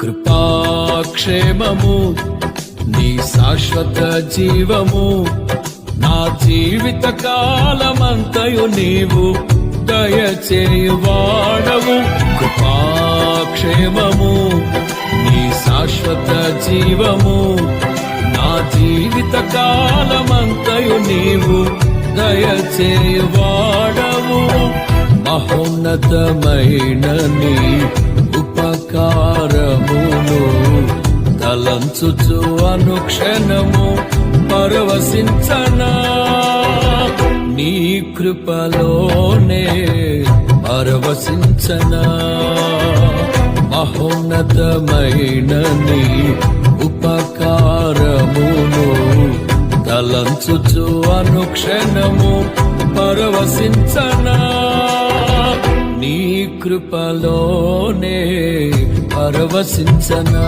కృపాక్షేమము నీ శాశ్వత జీవము నా జీవిత కాలమంతయు నీవు దయచేయువాడవు. కృపాక్షేమము నీ శాశ్వత జీవము నా జీవిత కాలమంతయు నీవు దయచేయువాడవు. మహోన్నతమైన నీ ఉపకారమును తలంచుచు అనుక్షణము పరవశించనా నీ కృపలోనే పరవశించనా. మహోన్నతమైన నీ ఉపకారమును తలంచుచు అనుక్షణము పరవశించనా నీ కృపలోనే పరవశించనా.